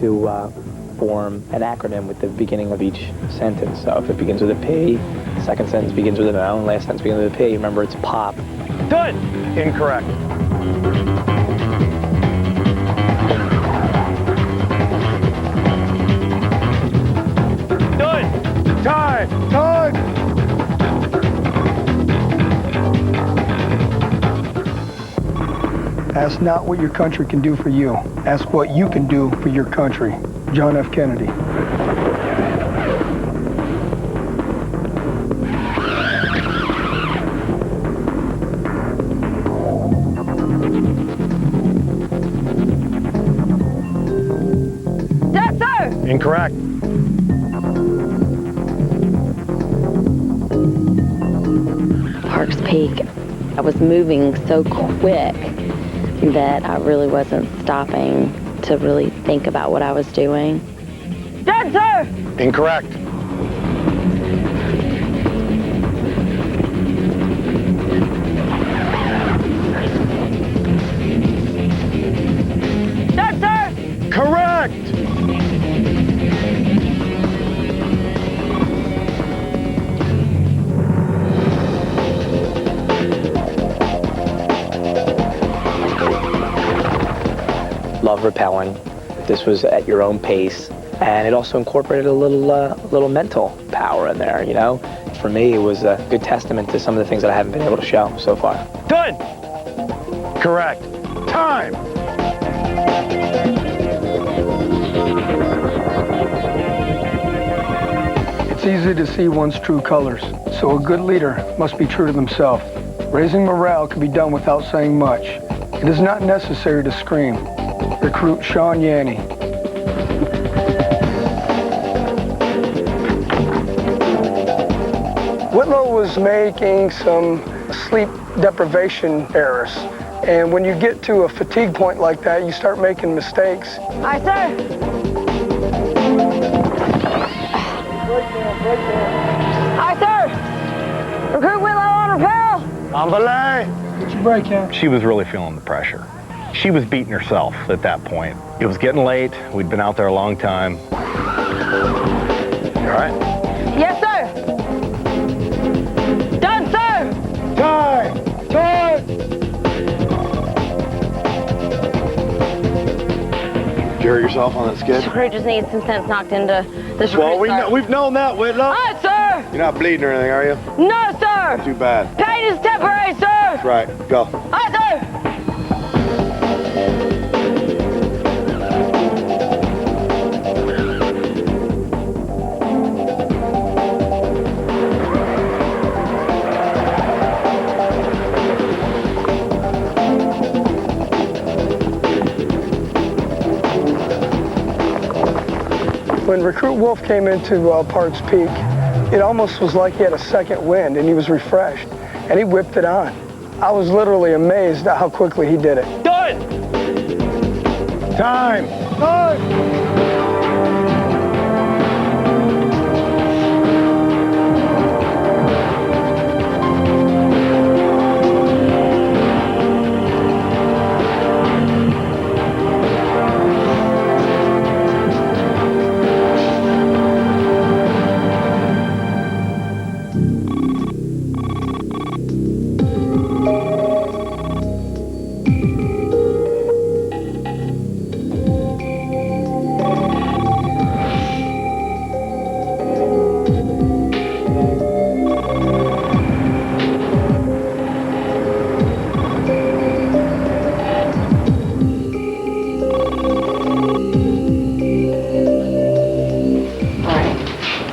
to form an acronym with the beginning of each sentence. So if it begins with a P, the second sentence begins with an O, and last sentence begins with a P, remember it's pop. Done! Incorrect. Done! Time! Time! Ask not what your country can do for you. Ask what you can do for your country. John F. Kennedy. Yes, sir! Incorrect. Parks Peak, I was moving so quick that I really wasn't stopping to really think about what I was doing. Dead, sir! Incorrect. Dead, sir! Correct! Love rappelling. This was at your own pace, and it also incorporated a little mental power in there, you know? For me, it was a good testament to some of the things that I haven't been able to show so far. Done! Correct. Time! It's easy to see one's true colors, so a good leader must be true to themselves. Raising morale can be done without saying much. It is not necessary to scream. Recruit Sean Yanni. Whitlow was making some sleep deprivation errors. And when you get to a fatigue point like that, you start making mistakes. Aye, sir! Aye, sir! Recruit Willow on rappel! On belay! Get your break, Cam. She was really feeling the pressure. She was beating herself at that point. It was getting late. We'd been out there a long time. You all right? Yes, sir! Done, sir! Time! Time! Did you hurt yourself on that skid? Crew just needs some sense knocked into this Well, recruit, we've known that, Whitlow. Aye, sir! You're not bleeding or anything, are you? No, sir! Too bad. Pain is temporary, sir! That's right. Go. Aye, sir! When Recruit Wolf came into Parks Peak, it almost was like he had a second wind and he was refreshed, and he whipped it on. I was literally amazed at how quickly he did it. Done! Time! Time!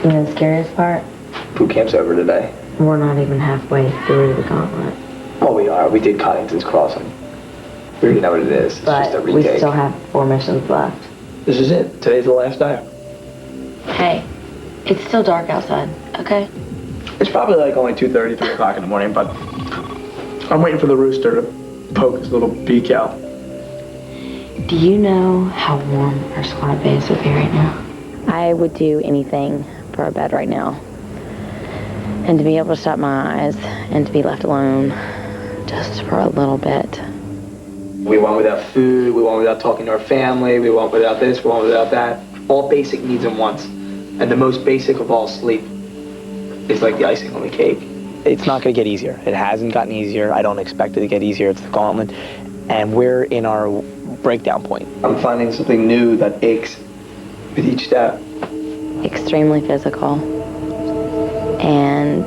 And the scariest part, Boot camp's over today. we're not even halfway through the gauntlet. Oh, we are. We did Coddington's Crossing. We already know what it is. It's just a But we retake. still have 4 missions left. This is it. Today's the last day. Hey, it's still dark outside, okay? It's probably like only 2:30, 3 o'clock in the morning, but I'm waiting for the rooster to poke his little beak out. Do you know how warm our squad base would be right now? I would do anything for a bed right now. And to be able to shut my eyes and to be left alone just for a little bit. We went without food, we went without talking to our family, we went without this, we went without that. All basic needs and wants. And the most basic of all, sleep, is like the icing on the cake. It's not gonna get easier. It hasn't gotten easier. I don't expect it to get easier. It's the Gauntlet. And we're in our breakdown point. I'm finding something new that aches with each step. Extremely physical and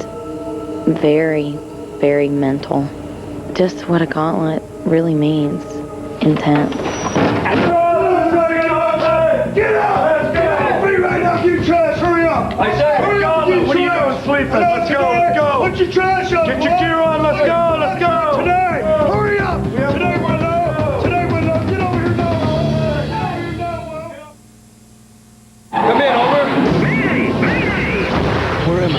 very, very mental. Just what a gauntlet really means. Intense. Get out! Free right up, you trash! Hurry up! I said, Hurry up, Gauntlet, what are you doing sleeping? Let's go, let's go! Put your trash up! Get your gear on, let's go, let's go! Today! Hurry up! Today we're low! Today we're low! Get over here now! Come in, over. Where am I?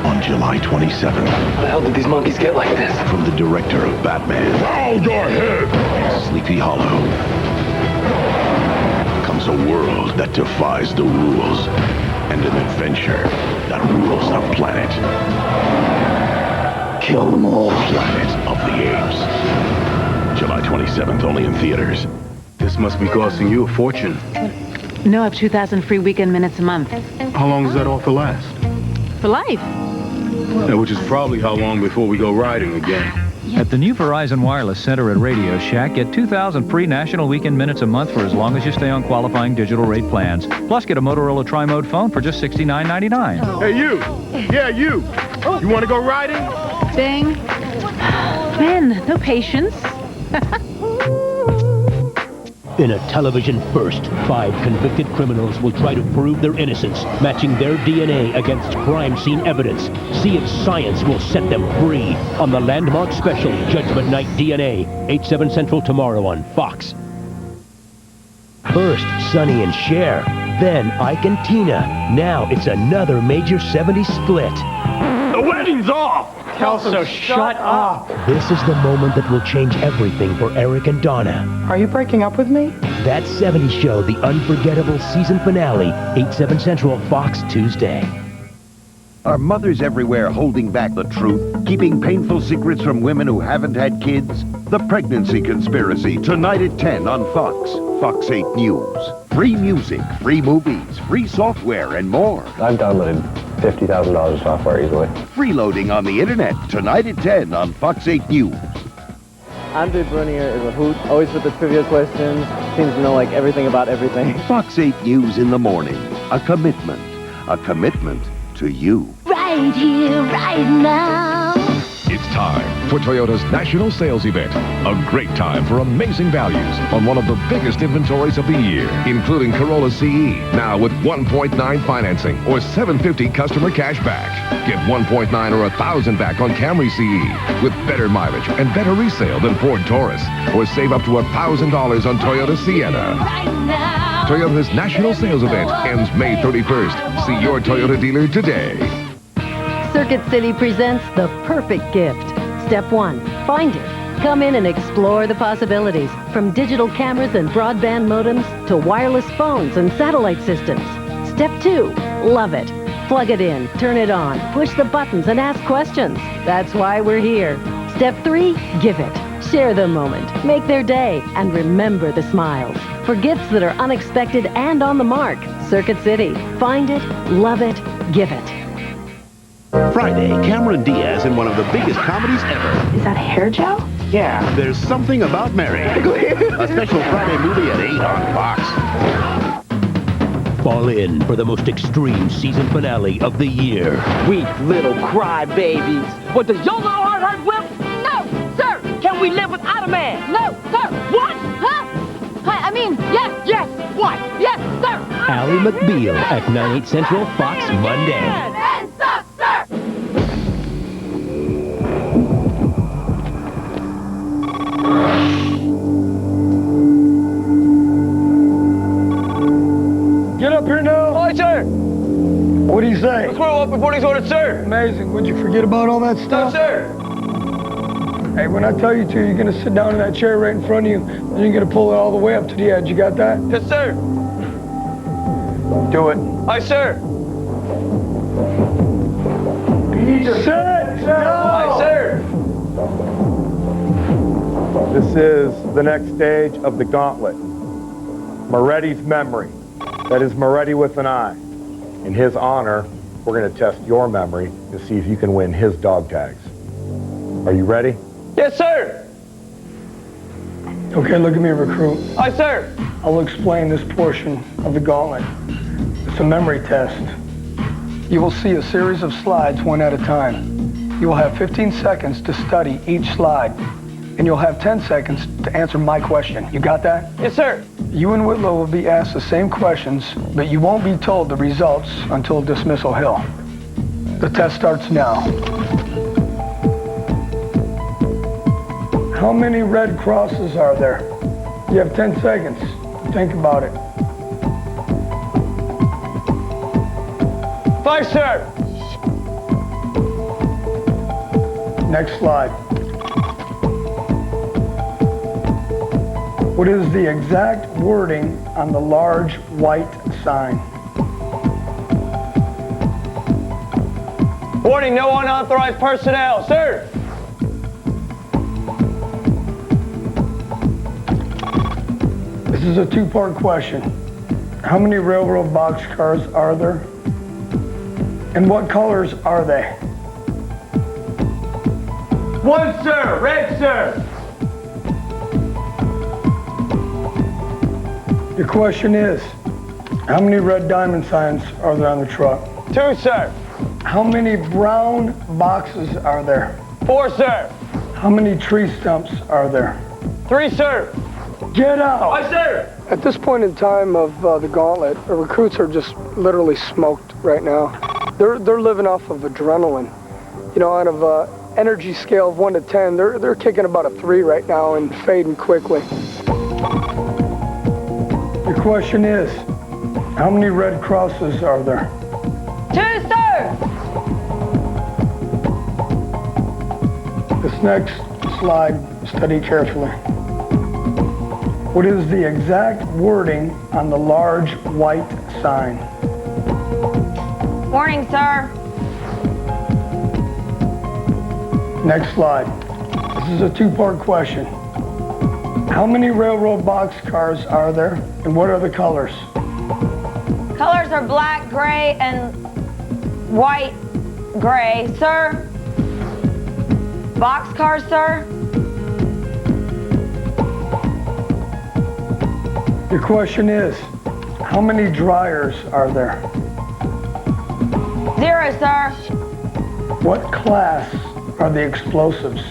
On July 27th, How the hell did these monkeys get like this? from the director of Batman, Hold your head! Sleepy Hollow, comes a world that defies the rules and an adventure that rules the planet. Kill them all. Planet of the Apes. July 27th, only in theaters. This must be costing you a fortune. No, I have 2,000 free weekend minutes a month. How long does that offer last? For life. Which is probably how long before we go riding again. At the new Verizon Wireless Center at Radio Shack, get 2,000 free national weekend minutes a month for as long as you stay on qualifying digital rate plans. Plus, get a Motorola Tri-Mode phone for just $69.99. Hey, you! Yeah, you! You want to go riding? Ding. Ben, no patience. In a television first, 5 convicted criminals will try to prove their innocence, matching their DNA against crime scene evidence. See if science will set them free on the landmark special Judgment Night DNA, 8/7 Central tomorrow on Fox. First, Sonny and Cher. Then Ike and Tina. Now it's another major 70s split. The wedding's off! Kelso, shut up! This is the moment that will change everything for Eric and Donna. Are you breaking up with me? That 70s show, the unforgettable season finale, 8/7 Central, Fox Tuesday. Are mothers everywhere holding back the truth, keeping painful secrets from women who haven't had kids? The Pregnancy Conspiracy, tonight at 10 on Fox. Fox 8 News. Free music, free movies, free software, and more. I've downloaded $50,000 of software easily. Freeloading on the internet, tonight at 10 on Fox 8 News. Andre Brunier is a hoot, always with the trivia questions, seems to know like everything about everything. Fox 8 News in the morning. A commitment to you. Right here, right now. It's time for Toyota's National Sales Event. A great time for amazing values on one of the biggest inventories of the year, including Corolla CE, now with 1.9 financing or $750 customer cash back. Get 1.9 or $1,000 back on Camry CE with better mileage and better resale than Ford Taurus, or save up to $1,000 on Toyota Sienna. Toyota's National Sales Event ends May 31st. See your Toyota dealer today. Circuit City presents the perfect gift. Step 1, find it. Come in and explore the possibilities, from digital cameras and broadband modems to wireless phones and satellite systems. Step 2, love it. Plug it in, turn it on, push the buttons and ask questions. That's why we're here. Step 3, give it. Share the moment, make their day, and remember the smiles. For gifts that are unexpected and on the mark, Circuit City. Find it, love it, give it. Friday, Cameron Diaz in one of the biggest comedies ever. Is that hair gel? Yeah. There's Something About Mary. A special Friday movie at 8 on Fox. Fall in for the most extreme season finale of the year. Weak little crybabies. What, does your little heart hurt, Will? No, sir. Can we live without a man? No, sir. What? Huh? I mean, yes. Yes. What? Yes, sir. Ally McBeal at 9/8 Central, Fox Monday. And suck, sir. Get up here now. Hi, sir. What do you say? Squirrel up before these orders, sir. Amazing. Would you forget about all that No, stuff? sir. Hey, when I tell you to, you're going to sit down in that chair right in front of you, and you're going to pull it all the way up to the edge. You got that? Yes, sir. Do it. Hi, sir. Sit down. Hi, sir. This is the next stage of the Gauntlet. Moretti's memory. That is Moretti with an I. In his honor, we're going to test your memory to see if you can win his dog tags. Are you ready? Yes, sir. Okay, look at me, recruit. Aye, sir. I'll explain this portion of the Gauntlet. It's a memory test. You will see a series of slides one at a time. You will have 15 seconds to study each slide, and you'll have 10 seconds to answer my question. You got that? Yes, sir. You and Whitlow will be asked the same questions, but you won't be told the results until Dismissal Hill. The test starts now. How many red crosses are there? You have 10 seconds. Think about it. 5, sir. Next slide. What is the exact wording on the large white sign? Warning, no unauthorized personnel, sir. This is a two-part question. How many railroad boxcars are there? And what colors are they? 1, sir. Red, sir. The question is, how many red diamond signs are there on the truck? 2, sir. How many brown boxes are there? 4, sir. How many tree stumps are there? 3, sir. Get out! Aye, sir. At this point in time of the Gauntlet, the recruits are just literally smoked right now. They're living off of adrenaline. You know, out of energy scale of 1 to 10, they're kicking about a 3 right now and fading quickly. The question is, how many red crosses are there? 2, sir. This next slide, study carefully. What is the exact wording on the large white sign? Warning, sir. Next slide. This is a two-part question. How many railroad boxcars are there, and what are the colors? Colors are black, gray, and white, gray. Sir? Boxcars, sir? The question is, how many dryers are there? 0, sir. What class are the explosives?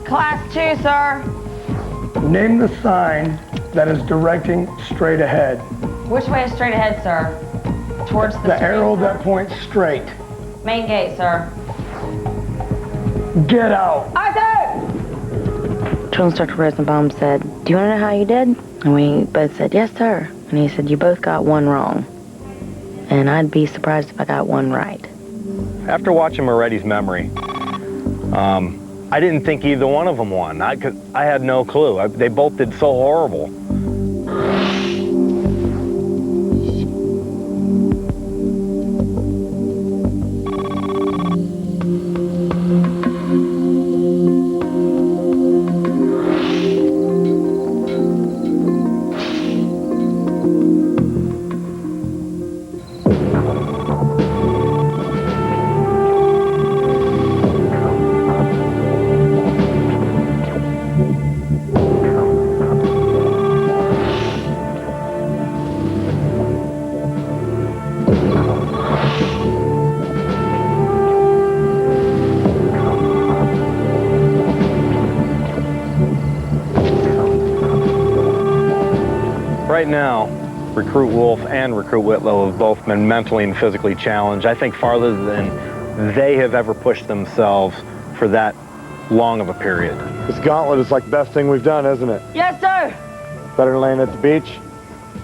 Class 2, sir. Name the sign that is directing straight ahead. Which way is straight ahead, sir? Towards the arrow that points straight. Main gate, sir. Get out. Aye, sir. Drill Instructor Rosenbaum said, "Do you want to know how you did?" And we both said, "Yes, sir." And he said, "You both got 1 wrong. And I'd be surprised if I got 1 right." After watching Moretti's memory, I didn't think either one of them won. I had no clue. They both did so horrible. Right now, Recruit Wolf and Recruit Whitlow have both been mentally and physically challenged, I think farther than they have ever pushed themselves for that long of a period. This Gauntlet is like the best thing we've done, isn't it? Yes, sir. Better than laying at the beach?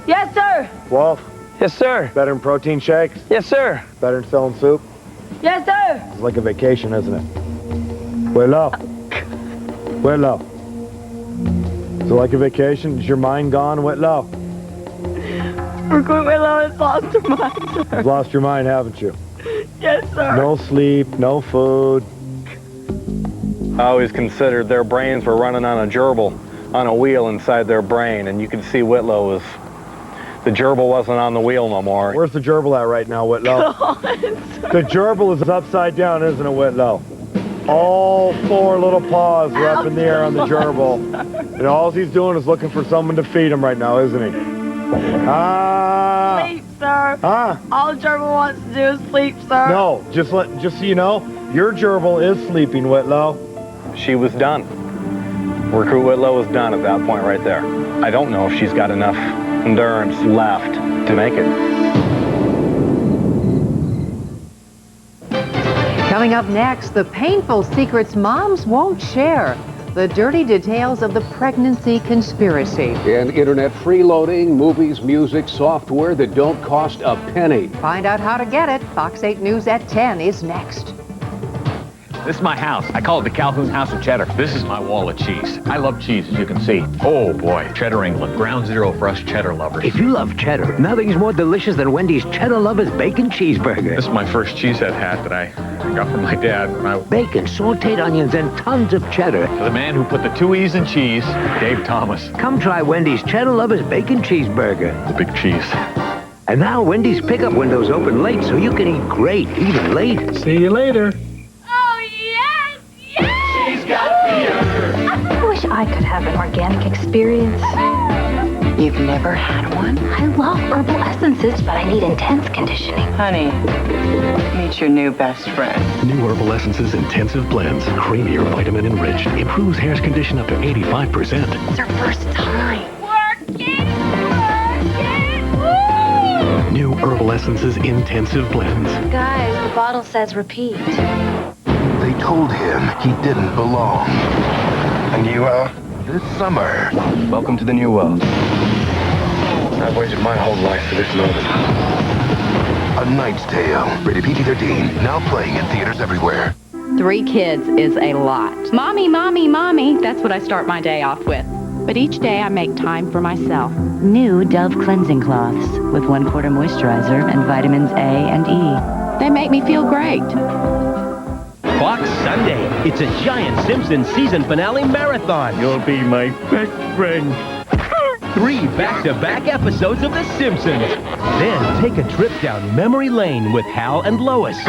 Yes, sir. Wolf? Yes, sir. Better than protein shakes? Yes, sir. Better than selling soup? Yes, sir. It's like a vacation, isn't it? Whitlow? Whitlow? Is it like a vacation? Is your mind gone, Whitlow? Recruit Whitlow has lost her mind, sir. You've lost your mind, haven't you? Yes, sir. No sleep, no food. I always considered their brains were running on a gerbil on a wheel inside their brain, and you can see Whitlow was, the gerbil wasn't on the wheel no more. Where's the gerbil at right now, Whitlow? The gerbil is upside down, isn't it, Whitlow? All 4 little paws are up in the air on the gerbil. And all he's doing is looking for someone to feed him right now, isn't he? Ah! Sleep, sir. Ah! All the gerbil wants to do is sleep, sir. No, just so you know, your gerbil is sleeping, Whitlow. She was done. Recruit Whitlow was done at that point right there. I don't know if she's got enough endurance left to make it. Coming up next, the painful secrets moms won't share. The dirty details of the pregnancy conspiracy. And internet freeloading, movies, music, software that don't cost a penny. Find out how to get it. Fox 8 News at 10 is next. This is my house. I call it the Calhoun House of Cheddar. This is my wall of cheese. I love cheese, as you can see. Oh, boy. Cheddar England. Ground zero for us cheddar lovers. If you love cheddar, nothing's more delicious than Wendy's Cheddar Lovers Bacon Cheeseburger. This is my first cheesehead hat that I got from my dad. Bacon, sauteed onions, and tons of cheddar. To the man who put the 2 E's in cheese, Dave Thomas. Come try Wendy's Cheddar Lovers Bacon Cheeseburger. The big cheese. And now Wendy's pickup windows open late so you can eat great, even late. See you later. I wish I could have an organic experience. You've never had one? I love herbal essences, but I need intense conditioning. Honey, meet your new best friend. New Herbal Essences Intensive Blends. Creamier, vitamin enriched. Improves hair's condition up to 85%. It's our first time. New Herbal Essences Intensive Blends. Guys, the bottle says repeat. They told him he didn't belong. And you, this summer. Welcome to the new world. I've waited my whole life for this moment. A Knight's Tale. Rated PG-13. Now playing in theaters everywhere. 3 kids is a lot. Mommy, mommy, mommy. That's what I start my day off with. But each day I make time for myself. New Dove cleansing cloths with 1/4 moisturizer and vitamins A and E. They make me feel great. Fox Sunday. It's a giant Simpsons season finale marathon. You'll be my best friend. 3 back-to-back episodes of The Simpsons. Then take a trip down memory lane with Hal and Lois.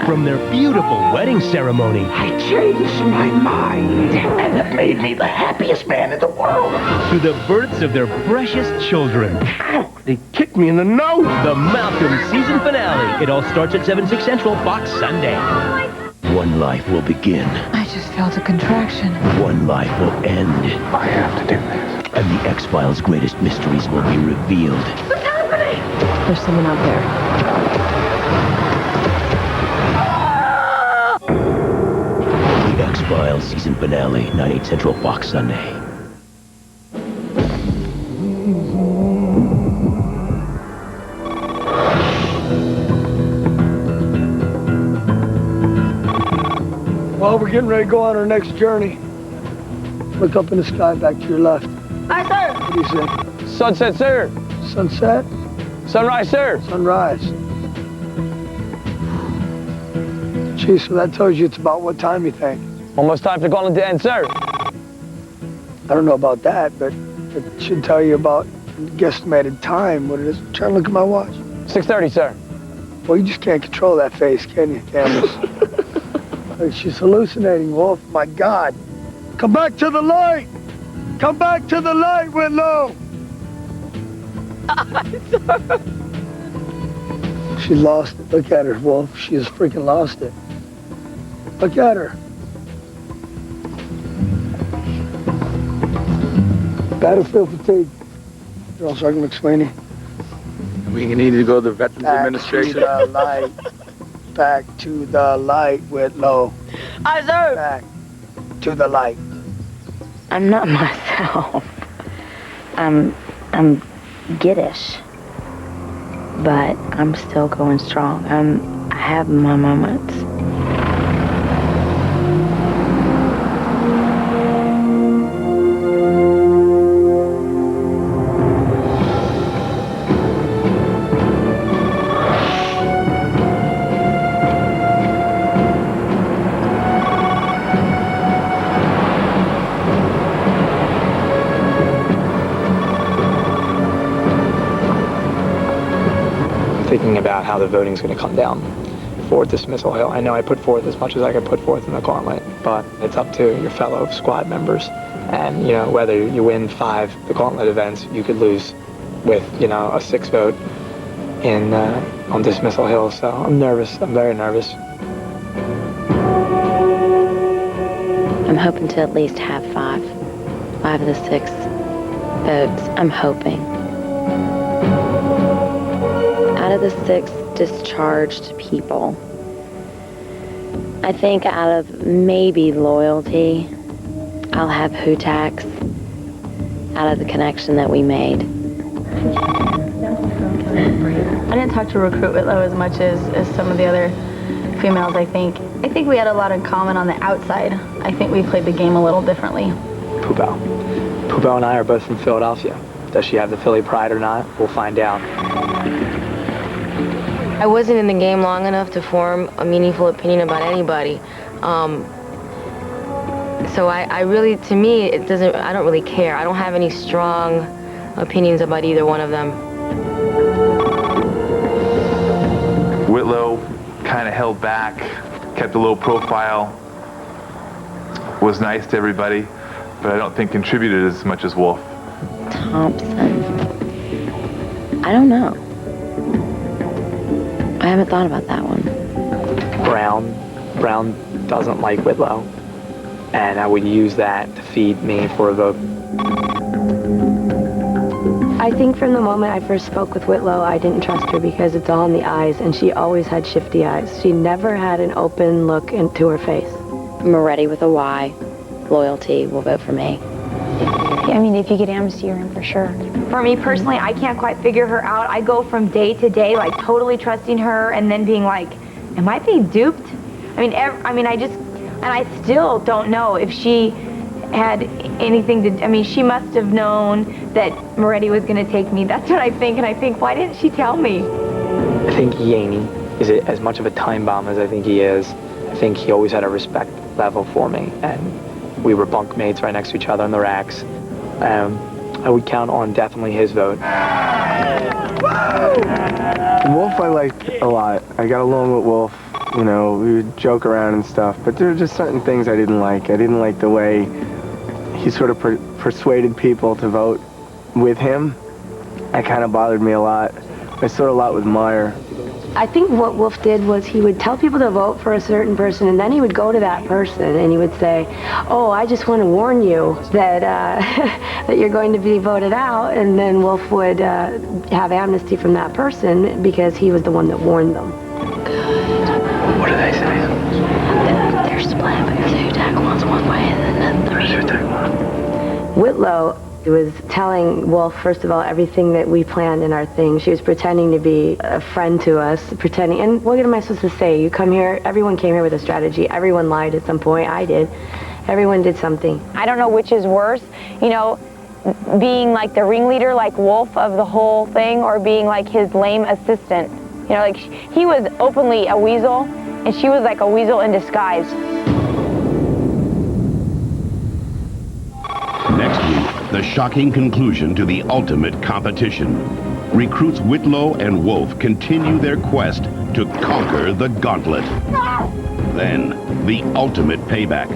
From their beautiful wedding ceremony. I changed my mind, and it made me the happiest man in the world. To the births of their precious children. Ow, they kicked me in the nose. The Malcolm season finale. It all starts at 7/6 Central, Fox Sunday. One life will begin. I just felt a contraction. One life will end. I have to do this. And the X-Files' greatest mysteries will be revealed. What's happening? There's someone out there. The X-Files season finale, 9/8 Central, Fox Sunday. Well, we're getting ready to go on our next journey. Look up in the sky back to your left. Aye, sir. What do you say? Sunset, sir. Sunset? Sunrise, sir. Sunrise. Gee, so that tells you it's about what time you think? Almost time for Gauntlet to end, sir. I don't know about that, but it should tell you about guesstimated time, what it is. I'm trying to look at my watch. 6:30, sir. Well, you just can't control that face, can you, Candace? She's hallucinating, Wolf. My God. Come back to the light! Come back to the light, Whitlow! She lost it. Look at her, Wolf. She has freaking lost it. Look at her. Battlefield fatigue. Girl Sergeant McSweeney. We need to go to the Veterans Administration. Back to the light. Back to the light, Whitlow. Aye, sir. Back to the light. I'm not myself. I'm giddish, but I'm still going strong. I have my moments. thinking about how the voting's going to come down for Dismissal Hill. I know I put forth as much as I could put forth in the Gauntlet, but it's up to your fellow squad members. And, you know, whether you win 5 the Gauntlet events, you could lose with, you know, a 6 vote in on Dismissal Hill. So I'm nervous. I'm very nervous. I'm hoping to at least have 5 of the 6 votes. I'm hoping. Out of the 6 discharged people, I think out of maybe loyalty, I'll have Hutax out of the connection that we made. I didn't talk to Recruit Whitlow as much as some of the other females, I think. I think we had a lot in common on the outside. I think we played the game a little differently. Poupou. Poupou and I are both from Philadelphia. Does she have the Philly pride or not? We'll find out. I wasn't in the game long enough to form a meaningful opinion about anybody. So I really, to me, I don't really care. I don't have any strong opinions about either one of them. Whitlow kind of held back, kept a low profile, was nice to everybody, but I don't think contributed as much as Wolf. Thompson. I don't know. I haven't thought about that one. Brown doesn't like Whitlow, and I would use that to feed me for a vote. I think from the moment I first spoke with Whitlow, I didn't trust her because it's all in the eyes, and she always had shifty eyes. She never had an open look into her face. Moretti with a Y. Loyalty will vote for me. I mean, if you get amnesty, you're in for sure. For me personally, I can't quite figure her out. I go from day to day, like totally trusting her, and then being like, am I being duped? I still don't know if she had anything to, she must have known that Moretti was going to take me. That's what I think, and I think, why didn't she tell me? I think Yaney is as much of a time bomb as I think he is. I think he always had a respect level for me, and we were bunkmates right next to each other in the racks. I would count on definitely his vote. Wolf I liked a lot. I got along with Wolf. You know, we would joke around and stuff, but there were just certain things I didn't like. I didn't like the way he sort of persuaded people to vote with him. That kind of bothered me a lot. I saw it a lot with Meyer. I think what Wolf did was he would tell people to vote for a certain person, and then he would go to that person and he would say, oh, I just want to warn you that that you're going to be voted out, and then Wolf would have amnesty from that person because he was the one that warned them. What do they say? They're split because Hudak wants one way and then the Hudak want? Whitlow was telling Wolf, first of all, everything that we planned in our thing. She was pretending to be a friend to us, pretending, and what am I supposed to say? You come here, everyone came here with a strategy. Everyone lied at some point. I did. Everyone did something. I don't know which is worse, being like the ringleader, like Wolf of the whole thing, or being like his lame assistant. Like he was openly a weasel, and she was like a weasel in disguise. Next week, the shocking conclusion to the ultimate competition. Recruits Whitlow and Wolf continue their quest to conquer the Gauntlet. Then, the ultimate payback.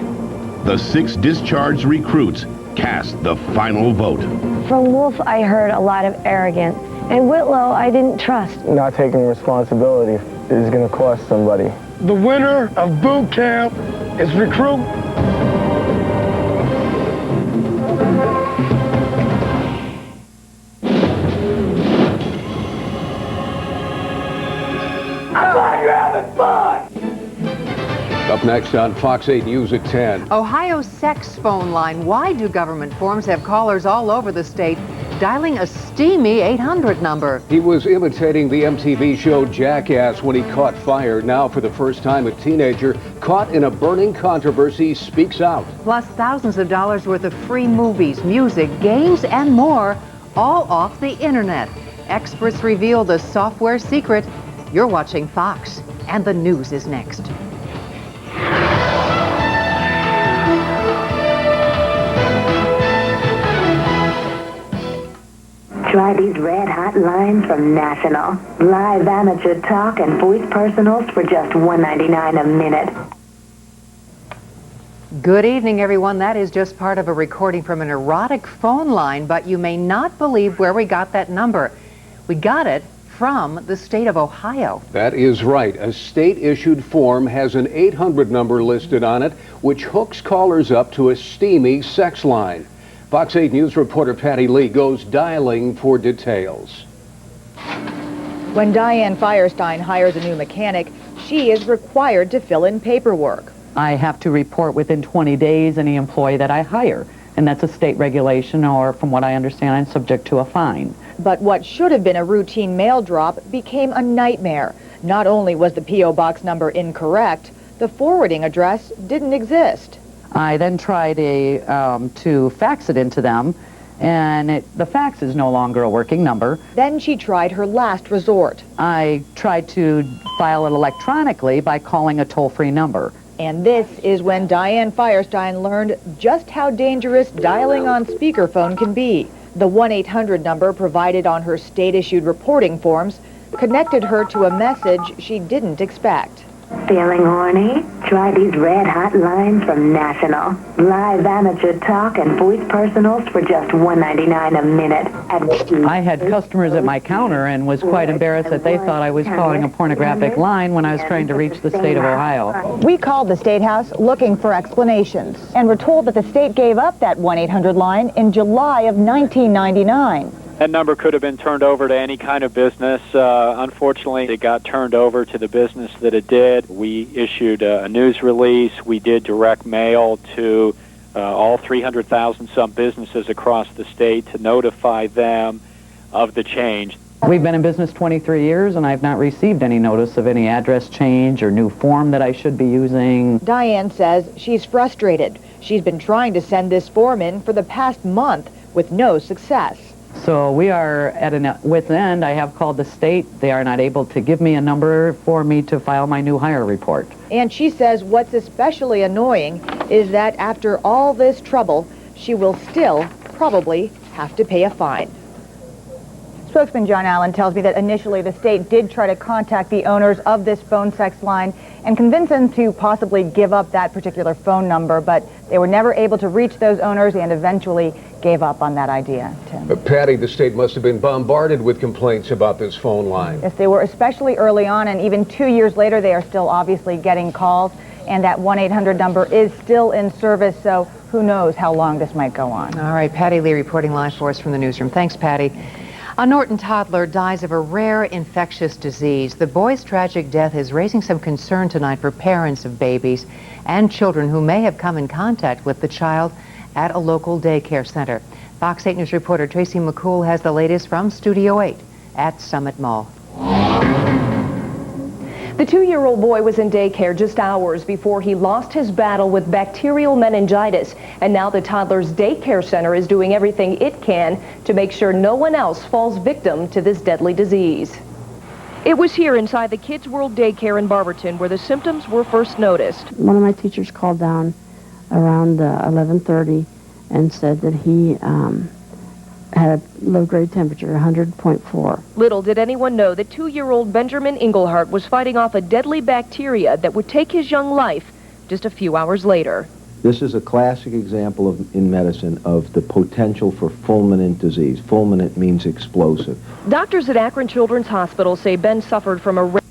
The 6 discharged recruits cast the final vote. From Wolf, I heard a lot of arrogance. And Whitlow, I didn't trust. Not taking responsibility is going to cost somebody. The winner of boot camp is Recruit. Up next on Fox 8 News at 10. Ohio sex phone line. Why do government forms have callers all over the state dialing a steamy 800 number? He was imitating the MTV show Jackass when he caught fire. Now, for the first time, a teenager caught in a burning controversy speaks out. Plus thousands of dollars worth of free movies, music, games, and more, all off the internet. Experts reveal the software secret. You're watching Fox, and the news is next. Try these red-hot lines from National. Live amateur talk and voice personals for just $1.99 a minute. Good evening, everyone. That is just part of a recording from an erotic phone line, but you may not believe where we got that number. We got it from the state of Ohio. That is right. A state-issued form has an 800 number listed on it, which hooks callers up to a steamy sex line. Fox 8 News reporter Patty Lee goes dialing for details. When Diane Firestein hires a new mechanic, she is required to fill in paperwork. I have to report within 20 days any employee that I hire, and that's a state regulation, or from what I understand, I'm subject to a fine. But what should have been a routine mail drop became a nightmare. Not only was the P.O. box number incorrect, the forwarding address didn't exist. I then tried to fax it into them, and the fax is no longer a working number. Then she tried her last resort. I tried to file it electronically by calling a toll-free number. And this is when Diane Firestein learned just how dangerous dialing on speakerphone can be. The 1-800 number provided on her state-issued reporting forms connected her to a message she didn't expect. Feeling horny? Try these red-hot lines from National. Live amateur talk and voice personals for just $1.99 a minute. I had customers at my counter and was quite embarrassed that they thought I was calling a pornographic line when I was trying to reach the state of Ohio. We called the State House looking for explanations, and were told that the state gave up that 1-800 line in July of 1999. That number could have been turned over to any kind of business. Unfortunately, it got turned over to the business that it did. We issued a news release. We did direct mail to all 300,000-some businesses across the state to notify them of the change. We've been in business 23 years, and I've not received any notice of any address change or new form that I should be using. Diane says she's frustrated. She's been trying to send this form in for the past month with no success. So we are at a wit's end. I have called the state. They are not able to give me a number for me to file my new hire report. And she says what's especially annoying is that after all this trouble, she will still probably have to pay a fine. Spokesman John Allen tells me that initially the state did try to contact the owners of this phone sex line and convince them to possibly give up that particular phone number, but they were never able to reach those owners and eventually gave up on that idea, Tim. Patty, the state must have been bombarded with complaints about this phone line. Yes, they were, especially early on, and even 2 years later, they are still obviously getting calls, and that 1-800 number is still in service, so who knows how long this might go on. All right, Patty Lee reporting live for us from the newsroom. Thanks, Patty. A Norton toddler dies of a rare infectious disease. The boy's tragic death is raising some concern tonight for parents of babies and children who may have come in contact with the child at a local daycare center. Fox 8 News reporter Tracy McCool has the latest from Studio 8 at Summit Mall. The 2-year-old boy was in daycare just hours before he lost his battle with bacterial meningitis. And now the toddler's daycare center is doing everything it can to make sure no one else falls victim to this deadly disease. It was here inside the Kids World Daycare in Barberton where the symptoms were first noticed. One of my teachers called down around 11:30 and said that he had a low-grade temperature, 100.4. Little did anyone know that 2-year-old Benjamin Engelhardt was fighting off a deadly bacteria that would take his young life just a few hours later. This is a classic example in medicine of the potential for fulminant disease. Fulminant means explosive. Doctors at Akron Children's Hospital say Ben suffered from a